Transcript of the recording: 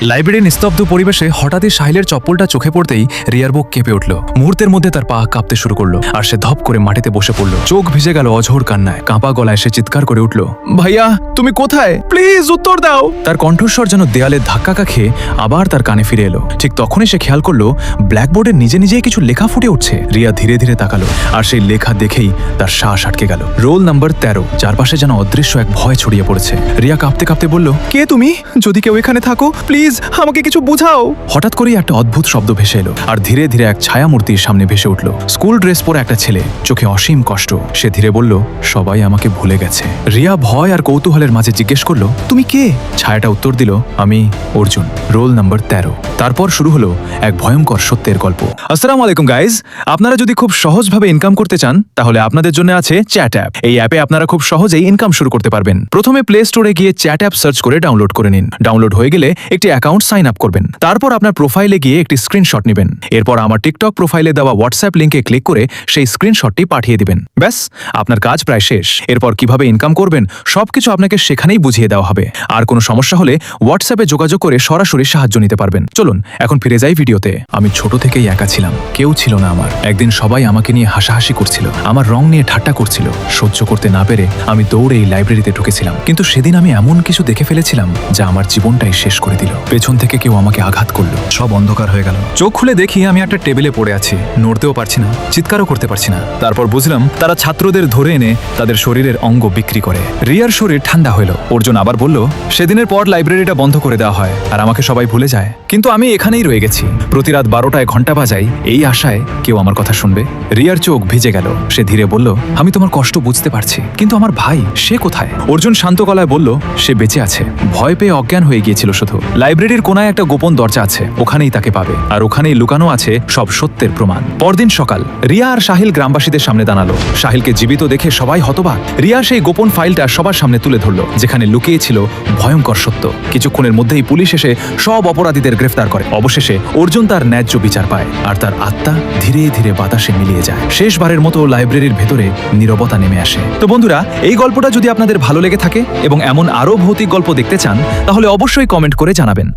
লাইব্রেরির নিস্তব্ধ পরিবেশে হঠাৎই সাহিলের চপ্পলটা চোখে পড়তেই রিয়ার বুক কেঁপে উঠল। মুহূর্তের মধ্যে তার পা কাঁপতে শুরু করলো আর সে ধপ করে মাটিতে বসে পড়ল। চোখ ভিজে গেল অঝোর কান্নায়। কাঁপা গলায় সে চিৎকার করে উঠল, ভাইয়া তুমি কোথায়? প্লিজ উত্তর দাও। তার কণ্ঠস্বর যেন দেয়ালে ধাক্কা খেয়ে আবার তার কানে ফিরে এলো। ঠিক তখনই সে খেয়াল করলো ব্ল্যাকবোর্ডে নিজে নিজেই কিছু লেখা ফুটে উঠছে। রিয়া ধীরে ধীরে তাকালো আর সেই লেখা দেখেই তার শ্বাস আটকে গেল। Roll number 13। চারপাশে যেন অদৃশ্য এক ভয় ছড়িয়ে পড়েছে। রিয়া কাঁপতে কাঁপতে বলল, কে তুমি? যদি কেউ এখানে থাকো প্লিজ আমাকে কিছু বুঝাও। হঠাৎ করেই একটা অদ্ভুত শব্দ ভেসে এলো আর ধীরে ধীরে এক ছায়ামূর্তির সামনে ভেসে উঠল। স্কুল ড্রেস পরে একটা ছেলে, চোখে অসীম কষ্ট। সে ধীরে বলল, সবাই আমাকে ভুলে গেছে। রিয়া ভয় আর কৌতূহলের মাঝে জিজ্ঞেস করলো, তুমি কে? ছায়াটা উত্তর দিল, আমি অর্জুন, রোল নাম্বার 13। তারপর শুরু হলো এক ভয়ঙ্কর সত্যের গল্প। আসসালামু আলাইকুম গাইজ। আপনারা যদি খুব সহজভাবে ইনকাম করতে চান তাহলে আপনাদের জন্য আছে চ্যাট অ্যাপ। এই অ্যাপে আপনারা খুব সহজেই ইনকাম শুরু করতে পারবেন। প্রথমে প্লে স্টোরে গিয়ে চ্যাট অ্যাপ সার্চ করে ডাউনলোড করে নিন। ডাউনলোড হয়ে গেলে একটি অ্যাকাউন্ট সাইন আপ করবেন। তারপর আপনার প্রোফাইলে গিয়ে একটি স্ক্রিনশট নেবেন। এরপর আমার টিকটক প্রোফাইলে দেওয়া হোয়াটসঅ্যাপ লিঙ্কে ক্লিক করে সেই স্ক্রিনশটটি পাঠিয়ে দিবেন। ব্যাস, আপনার কাজ প্রায় শেষ। এরপর কিভাবে ইনকাম করবেন সবকিছু আপনাকে সেখানেই বুঝিয়ে দেওয়া হবে। আর কোনো সমস্যা হলে হোয়াটসঅ্যাপে যোগাযোগ করে সরাসরি সাহায্য নিতে পারবেন। চলুন এখন ফিরে যাই ভিডিওতে। আমি ছোট থেকেই একা ছিলাম, কেউ ছিল না আমার। একদিন সবাই আমাকে নিয়ে হাসাহাসি করছিল, আমার রং নিয়ে ঠাট্টা করছিল। সহ্য করতে না পেরে আমি দৌড়ে এই লাইব্রেরিতে ঢুকেছিলাম। কিন্তু সেদিন আমি এমন কিছু দেখে ফেলেছিলাম যা আমার জীবনটাই শেষ করে দিল। পেছন থেকে কেউ আমাকে আঘাত করলো, সব অন্ধকার হয়ে গেল। চোখ খুলে দেখি আমি একটা টেবিলে পড়ে আছি, নড়তেও পারছি না, চিৎকারও করতে পারছি না। তারপর বুঝলাম তারা ছাত্রদের ধরে এনে তাদের শরীরের অঙ্গ বিক্রি করে। রিয়ার শরীর ঠান্ডা হলো। অর্জুন আবার বলল, সেদিনের পর লাইব্রেরিটা বন্ধ করে দেওয়া হয় আর আমাকে সবাই ভুলে যায়। কিন্তু আমি এখানেই রয়ে গেছি। প্রতি রাত 12টায় ঘন্টা বাজাই এই আশায় কেউ আমার কথা শুনবে। রিয়ার চোখ ভিজে গেল। সে ধীরে বলল, আমি তোমার কষ্ট বুঝতে পারছি, কিন্তু আমার ভাই সে কোথায়? অর্জুন শান্ত গলায় বলল, সে বেঁচে আছে। ভয় পেয়ে অজ্ঞান হয়ে গিয়েছিল শুধু। লাইব্রেরির কোনায় একটা গোপন দরজা আছে, ওখানেই তাকে পাবে। আর ওখানেই লুকানো আছে সব সত্যের প্রমাণ। পরদিন সকাল, রিয়া আর সাহিল গ্রামবাসীদের সামনে দাঁড়ালো। সাহিলকে জীবিত দেখে সবাই হতবাক। রিয়া সেই গোপন ফাইলটা সবার সামনে তুলে ধরল, যেখানে লুকিয়ে ছিল ভয়ঙ্কর সত্য। কিছুক্ষণের মধ্যেই পুলিশ এসে সব অপরাধীদের গ্রেফতার করে। অবশেষে অর্জুন তার ন্যায্য বিচার পায় আর তার আত্মা ধীরে ধীরে বাতাসে মিলিয়ে যায়। শেষবারের মতো লাইব্রেরির ভেতরে নীরবতা নেমে আসে। তো বন্ধুরা, এই গল্পটা যদি আপনাদের ভালো লেগে থাকে এবং এমন আরো ভৌতিক গল্প দেখতে চান তাহলে অবশ্যই কমেন্ট করে জানাবেন।